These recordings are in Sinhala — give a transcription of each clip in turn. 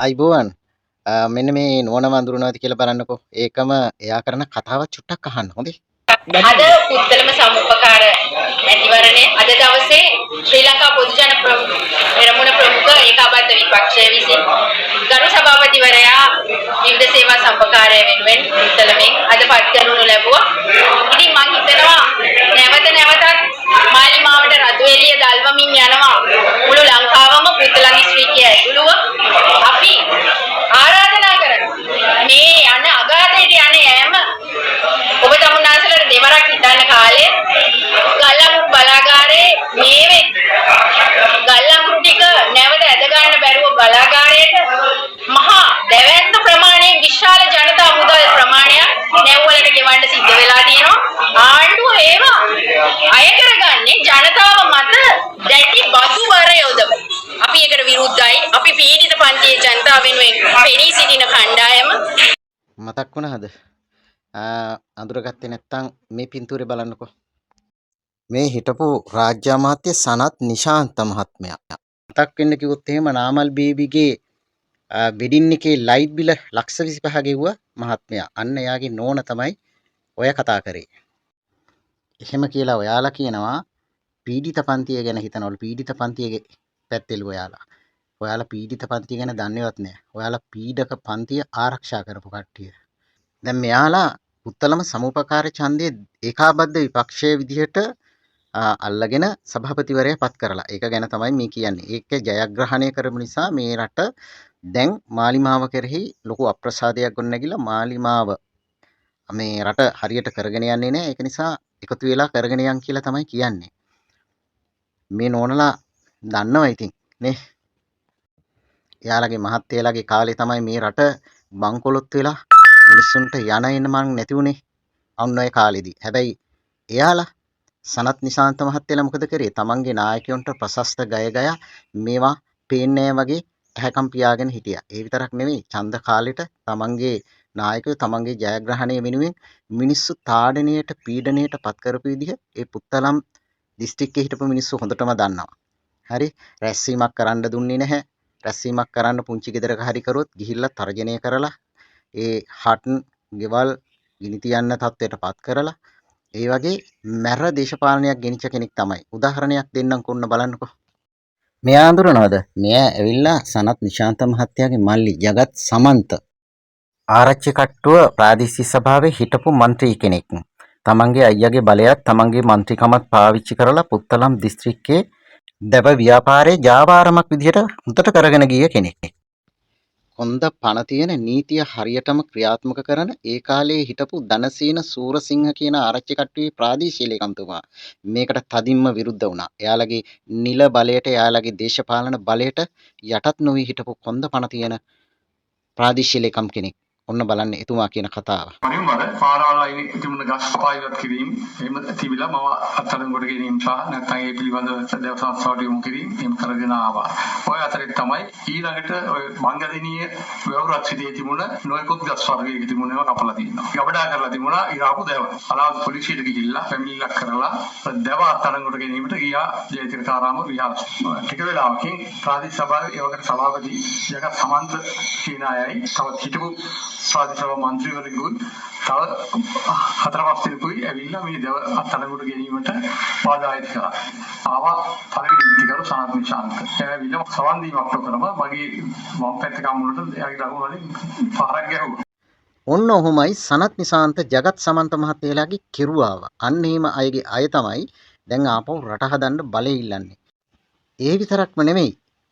අයිබෝවන් මෙන්න මේ නෝන වඳුරනවාද කියලා බලන්නකෝ. ඒකම එයා කරන කතාවත් චුට්ටක් අහන්න හොඳේ. අද පුත්තලම සමුපකාර මැතිවරණය අද දවසේ ශ්‍රී ලංකා පොදු ජන පෙරමුණ ප්‍රමුඛ ඒකාබද්ධ විපක්ෂය විසින් ගරු සභාපතිවරයා විවිධ සේවා සම්පකාරය වෙනුවෙන් පුත්තලමෙන් අද පත් කරනු ලැබුවා. ඉතින් මම හිතනවා නැවත නැවතත් මාලිමාවට රතු එළිය දල්වමින් යනවා මුළු ලංකාවම පුත්තලම් දිස්ත්‍රික්කය ඇතුළුව අපි ආරාධනා කරනවා මේ යන අගාධයට යන යෑම ඔබ තමුන්නාසලට දෙවරක් හිතන්න කාලේ ගල්ලංගුරු බලාගාරයේ මේ ගල්ලංගුරු ටික නැවත ඇද ගන්න බැරුව බලාගාරයට මහා දැවැන්ත ප්‍රමාණයෙන් විශාල ජනතා මුදල් ප්‍රමාණයක් නැව්වලට ගෙවන්න සිද්ධ වෙලා තියෙනවා. ආණ්ඩුව ඒවා අය කරගන්නේ ජනතාව මත දැඩි බසු වර යොදවන. අපි ඒකට විරුද්ධයි. අපි පීඩිත පන්තියේ ජනතාව වෙනුවෙන් පෙනී සිටින කණ්ඩායම මතක් වුණාද? අඳුරගත්තේ නැත්තම් මේ පින්තූරේ බලන්නකෝ. මේ හිටපු රාජ්‍ය අමාත්‍ය සනත් නිශාන්ත මහත්මයා. මතක් වෙන්න කිව්වොත් එහෙම නාමල් බේබිගේ වෙඩින් එකේ ලයිට් බිල ලක්ෂ 25 ගෙව්වා මහත්මයා. අන්න එයාගේ නෝන තමයි ඔය කතා කරේ. එහෙම කියලා ඔයාලා කියනවා පීඩිත පන්තිය ගැන හිතනවලු. පීඩිත පන්තියේ පැත්තෙලු ඔයාලා. ඔයාලා පීඩිත පන්තිය ගැන දන්නේවත් නැහැ. ඔයාලා පීඩක පන්තිය ආරක්ෂා කරපු කට්ටිය. දැන් මෙයාලා පුත්තලම සමුපකාර ඡන්දයේ ඒකාබද්ධ විපක්ෂයේ විදිහට අල්ලගෙන සභාපතිවරයා පත් කරලා. ඒක ගැන තමයි මේ කියන්නේ. ඒක ජයග්‍රහණය කරපු නිසා මේ රට දැන් මාලිමාව කෙරෙහි ලොකු අප්‍රසාදයක් ගොඩනැගිලා මාලිමාව මේ රට හරියට කරගෙන යන්නේ නැහැ. ඒක නිසා එකතු වෙලා කරගෙන යන් කියලා තමයි කියන්නේ. මේ නෝනලා දන්නවා ඉතින් නේ. එයාලගේ මහත්තයලාගේ කාලේ තමයි මේ රට බංකොලොත් වෙලා මිනිස්සුන්ට යන එන්න මං නැති උනේ. අන්න ඔය කාලෙදී. හැබැයි එයාලා සනත් නිශාන්ත මහත්තයලා මොකද කරේ? තමන්ගේ නායකයන්ට ප්‍රශස්ත ගය ගයා මේවා පේන්නේ වගේ ඇහැකම් පියාගෙන හිටියා. ඒ විතරක් නෙවෙයි ඡන්ද කාලෙට තමන්ගේ නායකයෝ තමන්ගේ ජයග්‍රහණය වෙනුවෙන් මිනිස්සු තාඩනයට පීඩනයට පත් කරපු විදිහ ඒ පුත්තලම් දිස්ත්‍රික්කයේ හිටපු මිනිස්සු හොඳටම දන්නවා. හරි රැස්වීමක් කරන්න දුන්නේ නැහැ. රැස්වීමක් කරන්න පුංචි ගෙදරක හරි කරොත් ගිහිල්ලා තර්ජනය කරලා ඒ හටන් ගෙවල් ගිනි තියන්න තත්ත්වයට පත් කරලා ඒ වගේ මැර දේශපාලනයක් ගෙනිච්ච කෙනෙක් තමයි. උදාහරණයක් දෙන්නම් කොන්න බලන්නකෝ. මෙයා අඳුරනවද? මෙයා ඇවිල්ලා සනත් නිශාන්ත මහත්තයාගේ මල්ලි ජගත් සමන්ත. ආරච්චි කට්ටුව ප්‍රාදේශීය සභාවේ හිටපු മന്ത്രി කෙනෙක්. තමන්ගේ අයියාගේ බලයත් තමන්ගේ മന്ത്രിකමත් පාවිච්චි කරලා පුත්තලම් දිස්ත්‍රික්කයේ දැව ව්‍යාපාරයේ ජාවාරමක් විදිහට හොඳට කරගෙන ගිය කෙනෙක්. හොඳ පණ තියෙන නීතිය හරියටම ක්‍රියාත්මක කරන ඒ කාලේ හිටපු ධනසේන සූරසිංහ කියන ආරච්චි කට්ටුවේ ප්‍රාදේශීය ලේකම්තුමා මේකට තදින්ම විරුද්ධ වුණා. එයාලගේ නිල බලයට එයාලගේ දේශපාලන බලයට යටත් නොවි හිටපු හොඳ පණ තියෙන ප්‍රාදේශීය ලේකම් කෙනෙක්. ඔන්න බලන්න එතුමා කියන කතාව. මම වල පාරවල් අයිනේ තිබුණ ගස් කපා කිරීම එහෙම තිබිලා මම අත්අඩංගුවට ගැනීම සහ නැත්නම් ඒ පිළිබඳව දේව සංස්ථාවට යොමු කිරීම එහෙම කරගෙන ආවා. ඔය අතරේ තමයි ඊළඟට ඔය මංගදෙනිය වවුරත් සිටියේ තිබුණ නොයෙකුත් ගස් වර්ගයක තිබුණේව කපලා තියෙනවා. ගබඩා කරලා තිබුණා ඉරාපු දේව. අලාද පොලිසියට ගිහිල්ලා පැමිණිල්ලක් කරලා දේව අත්අඩංගුවට ගැනීමට ගියා ජයතිලකාරාම විහාරස්ථානය. ටික වෙලාවකින් ප්‍රාදේශීය සභාවේ ඒවකට සභාපති ජගත් සමන්ත කියන අයයි තවත් හිටපු ප්‍රාදේශීය මන්ත්‍රීවරුන් තව 4-5 දෙනෙකුයි ඇවිල්ලා මේ දේව අත්අඩංගුවට ගැනීමට බාධා ඇති කරා. ආවා පළවෙනි විත්තිකරු සනත් නිශාන්ත. ඇවිල්ලා සවන් දීමක් කරනවා මගේ වම් පැත්ත කම්මුලට එයාගේ දකුණු වලින් පාරක් ගැහුවා. ඔන්න ඔහොමයි සනත් නිශාන්ත ජගත් සමන්ත මහත්තයලාගේ කෙරුවාව. අන්න එහෙම අයගේ අය තමයි දැන් ආපහු රට හදන්න බලය ඉල්ලන්නේ. ඒ විතරක්ම නෙමෙයි.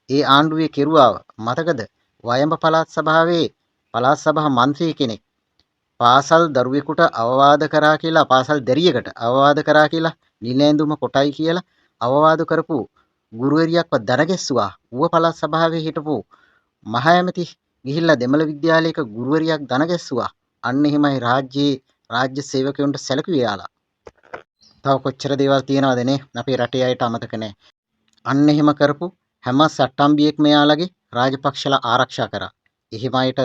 ඒ ආණ්ඩුවේ කෙරුවාව මතකද? වයඹ පළාත් සභාවේ පළාත් සභා මන්ත්‍රී කෙනෙක් පාසල් දරුවෙකුට අවවාද කරා කියලා පාසල් දැරියකට අවවාද කරා කියලා නිලැඳුම කොටයි කියලා අවවාද කරපු ගුරුවරියක්ව දරගැස්සුවා. ඌව පළාත් සභාවේ හිටපු මහ ඇමති ගිහිල්ලා දෙමළ විද්‍යාලයක ගුරුවරියක් දනගැස්සුවා. අන්න එහෙමයි රාජ්‍ය සේවකයන්ට සැලකුවේ යාලා. තව කොච්චර දේවල් තියනවද නේ අපේ රටේ අයට අමතක නැහැ. අන්න එහෙම කරපු හැම සට්ටම්බියෙක්ම යාලගේ රාජපක්ෂලා ආරක්ෂා කරා. එහෙම අයට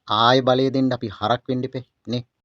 ආය බලය දෙන්න අපි හරක් වෙන්න ඉපේ නේ.